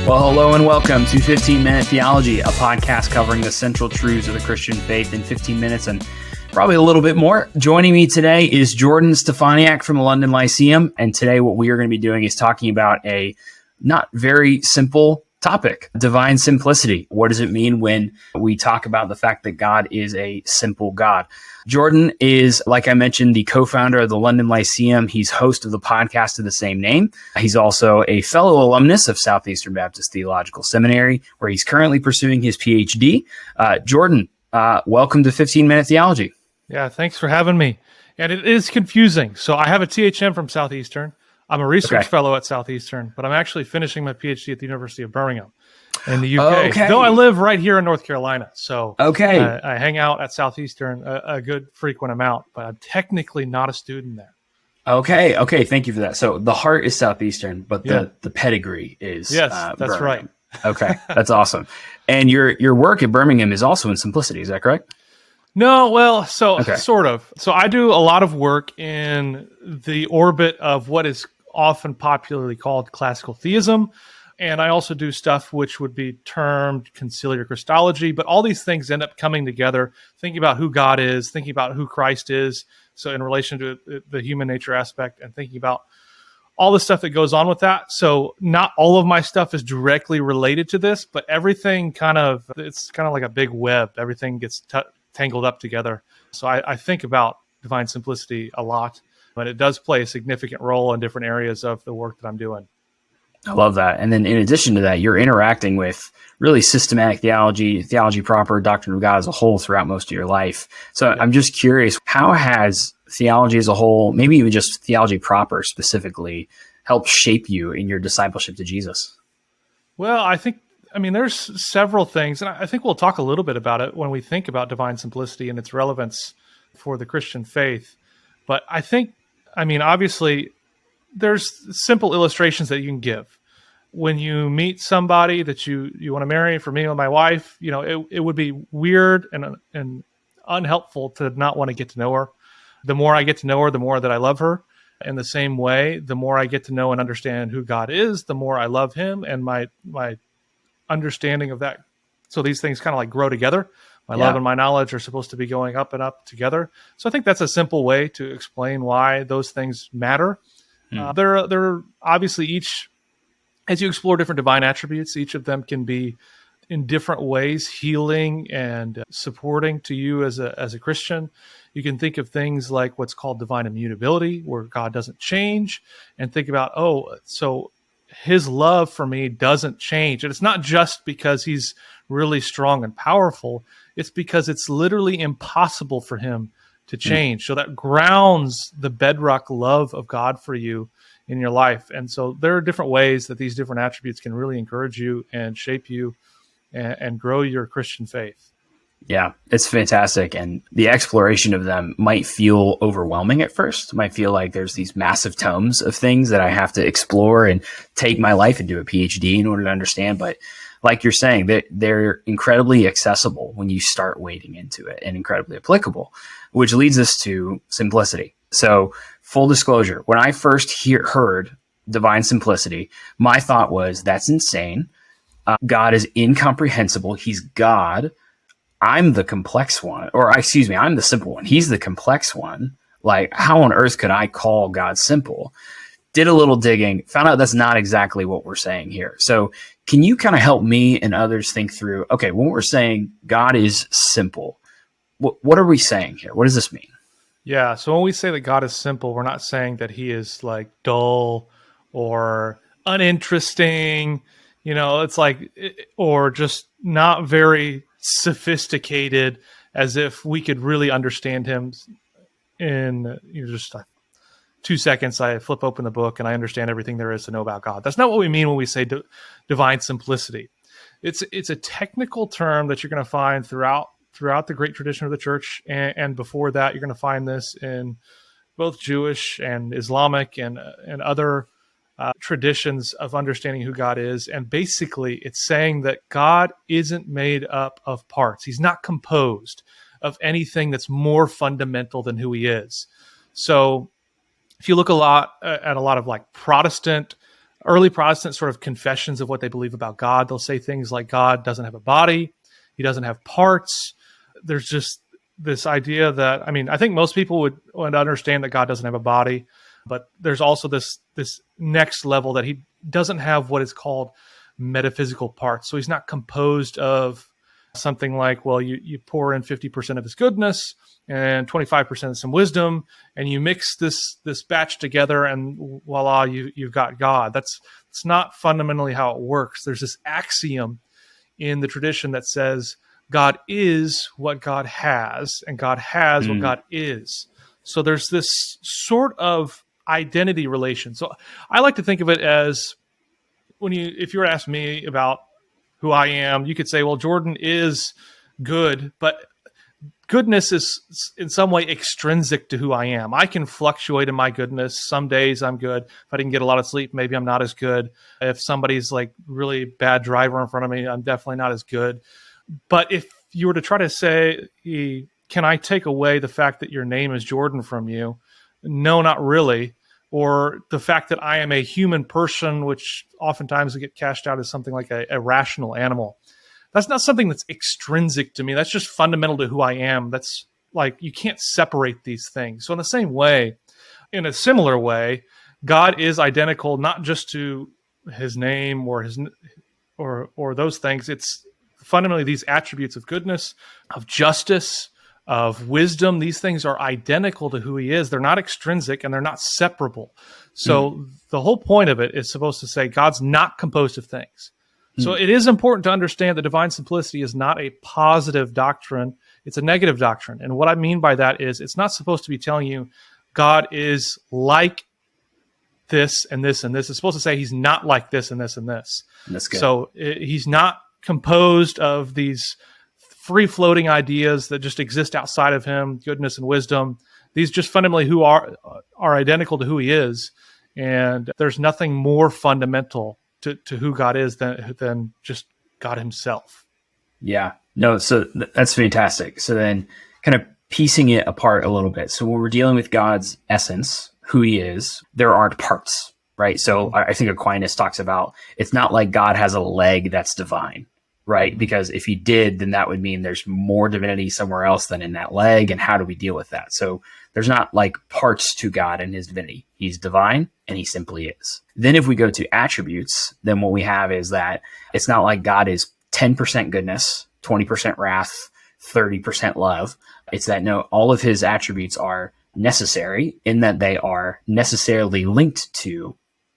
Well, hello and welcome to 15 Minute Theology, a podcast covering the central truths of the Christian faith in 15 minutes and probably a little bit more. Joining me today is Jordan Steffaniak from the London Lyceum, and today what we are going to be doing is talking about a not very simple topic, divine simplicity. What does it mean when we talk about the fact that God is a simple God? Jordan is, like I mentioned, the co-founder of the London Lyceum. He's host of the podcast of the same name. He's also a fellow alumnus of Southeastern Baptist Theological Seminary, where he's currently pursuing his PhD. Jordan, welcome to 15 Minute Theology. Yeah, thanks for having me. And it is confusing. So I have a THM from Southeastern. I'm a research fellow at Southeastern, but I'm actually finishing my PhD at the University of Birmingham in the UK. Though I live right here in North Carolina. So I hang out at Southeastern a good frequent amount, but I'm technically not a student there. Okay. Thank you for that. So the heart is Southeastern, but the pedigree is that's Birmingham. right. Okay, that's awesome. And your work at Birmingham is also in simplicity, is that correct? No, well, sort of. So I do a lot of work in the orbit of what is often popularly called classical theism. And I also do stuff which would be termed conciliar Christology. But all these things end up coming together, thinking about who God is, thinking about who Christ is. So in relation to the human nature aspect and thinking about all the stuff that goes on with that. So not all of my stuff is directly related to this, but everything it's kind of like a big web. Everything gets tangled up together. So I think about divine simplicity a lot, but it does play a significant role in different areas of the work that I'm doing. I love that. And then in addition to that, you're interacting with really systematic theology proper, doctrine of God as a whole throughout most of your life. So I'm just curious, how has theology as a whole, maybe even just theology proper specifically, helped shape you in your discipleship to Jesus? Well, there's several things, and I think we'll talk a little bit about it when we think about divine simplicity and its relevance for the Christian faith. But obviously, there's simple illustrations that you can give. When you meet somebody that you want to marry, for me and my wife, it would be weird and unhelpful to not want to get to know her. The more I get to know her, the more that I love her. In the same way, the more I get to know and understand who God is, the more I love him, and my understanding of that. So these things kind of like grow together. My love and my knowledge are supposed to be going up and up together. So I think that's a simple way to explain why those things matter. They're obviously as you explore different divine attributes, each of them can be in different ways healing and supporting to you as a Christian. You can think of things like what's called divine immutability, where God doesn't change, and think about, so his love for me doesn't change. And it's not just because he's really strong and powerful. It's because it's literally impossible for him to change. So that grounds the bedrock love of God for you in your life. And so there are different ways that these different attributes can really encourage you and shape you and grow your Christian faith. Yeah, it's fantastic. And the exploration of them might feel overwhelming at first. It might feel like there's these massive tomes of things that I have to explore and take my life and do a PhD in order to understand. But like you're saying, they're incredibly accessible when you start wading into it, and incredibly applicable, which leads us to simplicity. So full disclosure, when I first heard divine simplicity, my thought was, that's insane. God is incomprehensible. He's God. I'm the complex one, I'm the simple one. He's the complex one. Like, how on earth could I call God simple? Did a little digging, found out that's not exactly what we're saying here. So can you kind of help me and others think through, okay, when we're saying God is simple, what are we saying here? What does this mean? Yeah, so when we say that God is simple, we're not saying that he is like dull or uninteresting, it's like, or just not very sophisticated, as if we could really understand him in just 2 seconds. I flip open the book and I understand everything there is to know about God. That's not what we mean when we say divine simplicity. It's a technical term that you're going to find throughout the great tradition of the church, and before that, you're going to find this in both Jewish and Islamic and other traditions of understanding who God is. And basically, it's saying that God isn't made up of parts. He's not composed of anything that's more fundamental than who he is. So if you look at a lot of like Protestant early Protestant sort of confessions of what they believe about God. They'll say things like God doesn't have a body, he doesn't have parts. There's just this idea that, I mean, I think most people would understand that God doesn't have a body, but there's also this next level that he doesn't have what is called metaphysical parts. So he's not composed of something like, well, you pour in 50% of his goodness and 25% of some wisdom, and you mix this batch together, and voila, you've got God. It's not fundamentally how it works. There's this axiom in the tradition that says God is what God has, and God has what God is. So there's this sort of identity relation. So I like to think of it as, if you were to ask me about who I am, you could say, well, Jordan is good, but goodness is in some way extrinsic to who I am. I can fluctuate in my goodness. Some days I'm good. If I didn't get a lot of sleep, maybe I'm not as good. If somebody's like really bad driver in front of me, I'm definitely not as good. But if you were to try to say, can I take away the fact that your name is Jordan from you? No, not really. Or the fact that I am a human person, which oftentimes will get cashed out as something like a rational animal. That's not something that's extrinsic to me. That's just fundamental to who I am. That's like, you can't separate these things. So in the same way, in a similar way, God is identical, not just to his name or or those things. It's fundamentally these attributes of goodness, of justice, of wisdom. These things are identical to who he is. They're not extrinsic and they're not separable. So the whole point of it is supposed to say God's not composed of things. So it is important to understand that divine simplicity is not a positive doctrine. It's a negative doctrine. And what I mean by that is it's not supposed to be telling you God is like this and this and this. It's supposed to say he's not like this and this and this. That's good. So he's not composed of these free-floating ideas that just exist outside of him, goodness and wisdom. These just fundamentally who are identical to who he is. And there's nothing more fundamental to who God is than just God himself. Yeah, no, so that's fantastic. So then kind of piecing it apart a little bit. So when we're dealing with God's essence, who he is, there aren't parts, right? So I think Aquinas talks about, it's not like God has a leg that's divine, right? Because if he did, then that would mean there's more divinity somewhere else than in that leg. And how do we deal with that? So there's not like parts to God and his divinity. He's divine and he simply is. Then if we go to attributes, then what we have is that it's not like God is 10% goodness, 20% wrath, 30% love. It's that no, all of his attributes are necessary in that they are necessarily linked to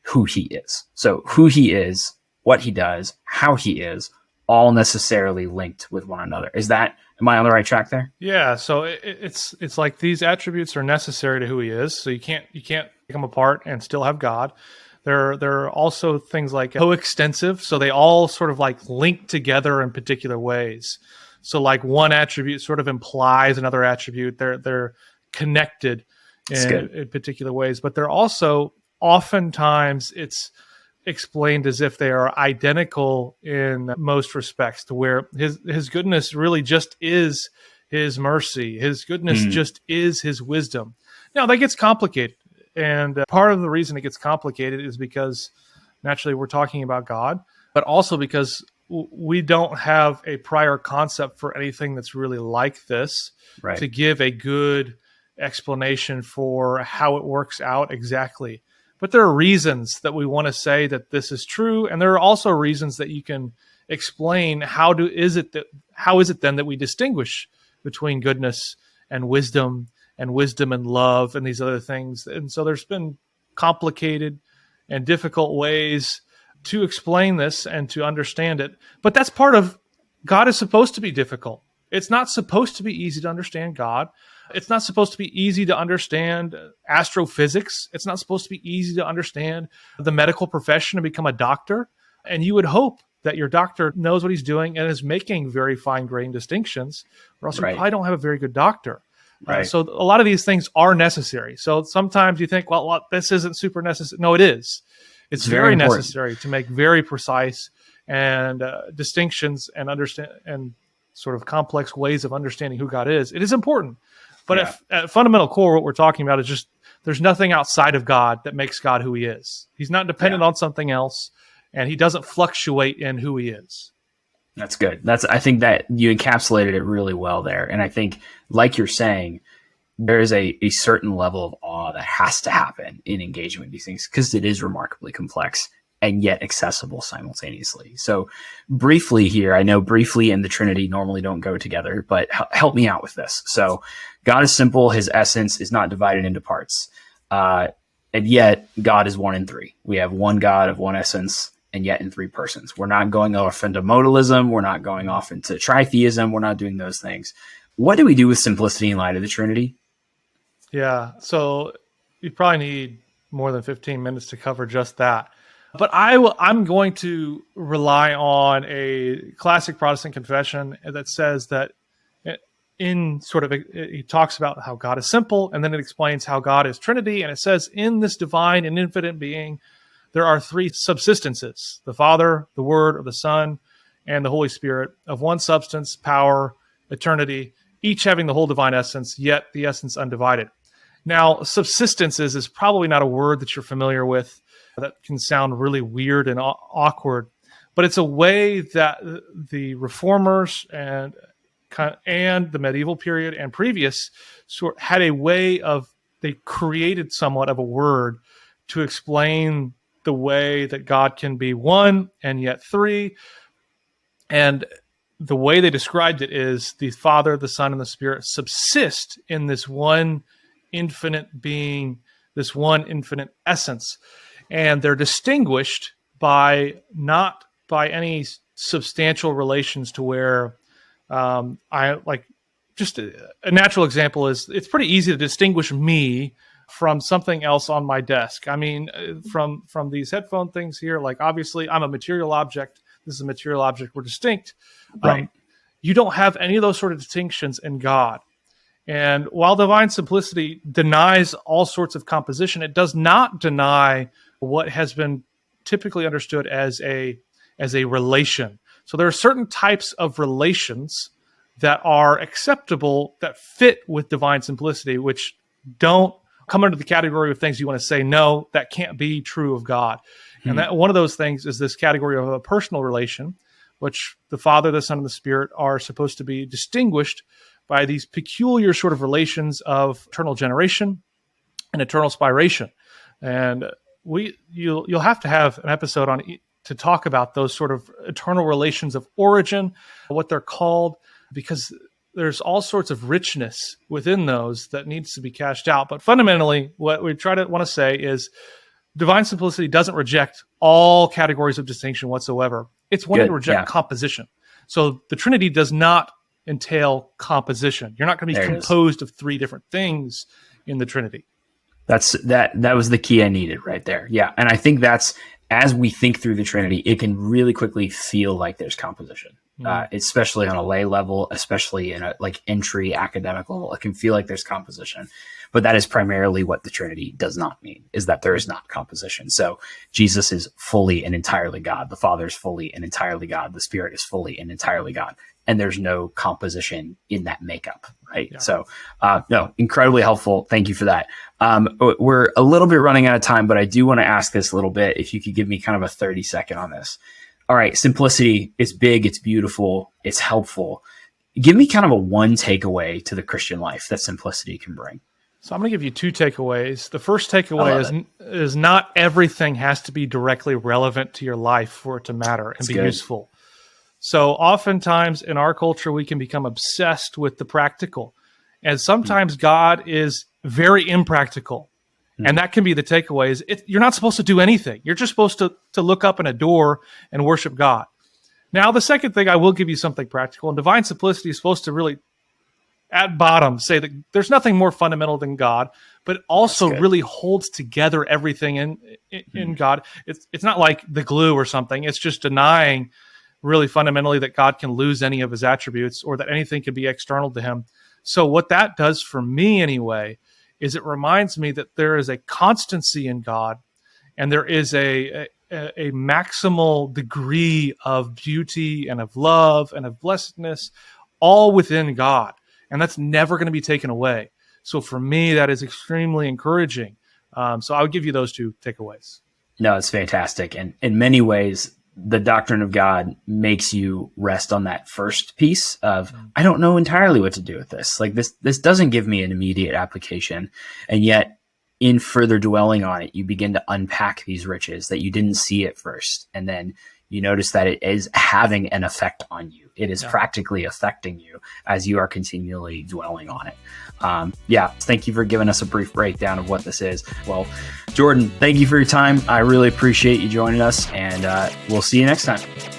who he is. So who he is, what he does, how he is, all necessarily linked with one another. Am I on the right track there? Yeah. So it's like these attributes are necessary to who he is. So you can't take them apart and still have God. There are also things like coextensive. So they all sort of like link together in particular ways. So like one attribute sort of implies another attribute. They're connected in particular ways, but they're also oftentimes it's explained as if they are identical in most respects, to where his goodness really just is his mercy. His goodness just is his wisdom. Now that gets complicated. And part of the reason it gets complicated is because naturally we're talking about God, but also because we don't have a prior concept for anything that's really like this to give a good explanation for how it works out exactly. But there are reasons that we want to say that this is true, and there are also reasons that you can explain how is it then that we distinguish between goodness and wisdom and love and these other things. And so there's been complicated and difficult ways to explain this and to understand it. But that's part of God is supposed to be difficult. It's not supposed to be easy to understand God. It's not supposed to be easy to understand astrophysics. It's not supposed to be easy to understand the medical profession and become a doctor. And you would hope that your doctor knows what he's doing and is making very fine-grained distinctions, or else you probably don't have a very good doctor. So a lot of these things are necessary. So sometimes you think, well, this isn't super necessary. No, it is. It's very necessary to make very precise and distinctions and understand and sort of complex ways of understanding who God is. It is important. But Yeah. if at fundamental core, what we're talking about is just there's nothing outside of God that makes God who he is. He's not dependent on something else, and he doesn't fluctuate in who he is. That's good. I think that you encapsulated it really well there. And I think, like you're saying, there is a certain level of awe that has to happen in engaging with these things because it is remarkably complex and yet accessible simultaneously. So briefly here, I know briefly and the Trinity normally don't go together, but help me out with this. So God is simple. His essence is not divided into parts. And yet God is one in three. We have one God of one essence and yet in three persons. We're not going off into modalism. We're not going off into tritheism. We're not doing those things. What do we do with simplicity in light of the Trinity? Yeah. So you probably need more than 15 minutes to cover just that. But I'm going to rely on a classic Protestant confession that says that he talks about how God is simple, and then it explains how God is Trinity. And it says in this divine and infinite being, there are three subsistences: the Father, the Word, or the Son, and the Holy Spirit, of one substance, power, eternity, each having the whole divine essence, yet the essence undivided. Now, subsistences is probably not a word that you're familiar with. That can sound really weird and awkward, but it's a way that the reformers and the medieval period and previous had a way of, they created somewhat of a word to explain the way that God can be one and yet three. And the way they described it is the Father, the Son, and the Spirit subsist in this one infinite being, this one infinite essence. And they're distinguished by not by any substantial relations to where just a natural example is it's pretty easy to distinguish me from something else on my desk. I mean, from these headphone things here, like obviously I'm a material object. This is a material object. We're distinct. Right. You don't have any of those sort of distinctions in God. And while divine simplicity denies all sorts of composition, it does not deny what has been typically understood as a relation. So there are certain types of relations that are acceptable, that fit with divine simplicity, which don't come under the category of things you want to say, no, that can't be true of God. And that one of those things is this category of a personal relation, which the Father, the Son, and the Spirit are supposed to be distinguished by these peculiar sort of relations of eternal generation and eternal spiration. And you'll have to have an episode on to talk about those sort of eternal relations of origin, what they're called, because there's all sorts of richness within those that needs to be cashed out. But fundamentally, what we want to say is divine simplicity doesn't reject all categories of distinction whatsoever. It's wanting to reject composition. So the Trinity does not entail composition. You're not going to be composed of three different things in the Trinity. That was the key I needed right there. Yeah. And I think that's, as we think through the Trinity, it can really quickly feel like there's composition, especially on a lay level, especially in a entry academic level. It can feel like there's composition, but that is primarily what the Trinity does not mean, is that there is not composition. So Jesus is fully and entirely God. The Father is fully and entirely God. The Spirit is fully and entirely God. And there's no composition in that makeup, right? Yeah. So, no, incredibly helpful. Thank you for that. We're a little bit running out of time, but I do want to ask this a little bit, if you could give me kind of a 30-second on this. All right, simplicity, it's big, it's beautiful, it's helpful. Give me kind of a one takeaway to the Christian life that simplicity can bring. So I'm going to give you two takeaways. The first takeaway is not everything has to be directly relevant to your life for it to matter and be useful. So oftentimes in our culture, we can become obsessed with the practical. And sometimes God is very impractical. And that can be the takeaway. You're not supposed to do anything. You're just supposed to look up and adore and worship God. Now, the second thing, I will give you something practical. And divine simplicity is supposed to really, at bottom, say that there's nothing more fundamental than God, but it also really holds together everything in God. It's not like the glue or something. It's just denying really fundamentally that God can lose any of his attributes or that anything can be external to him. So what that does for me anyway is it reminds me that there is a constancy in God, and there is a maximal degree of beauty and of love and of blessedness all within God. And that's never going to be taken away. So for me, that is extremely encouraging. So I would give you those two takeaways. No, it's fantastic. And in many ways, the doctrine of God makes you rest on that first piece of, I don't know entirely what to do with this. Like this doesn't give me an immediate application. And yet in further dwelling on it, you begin to unpack these riches that you didn't see at first. And then you notice that it is having an effect on you. It is practically affecting you as you are continually dwelling on it. Thank you for giving us a brief breakdown of what this is. Well, Jordan, thank you for your time. I really appreciate you joining us, and we'll see you next time.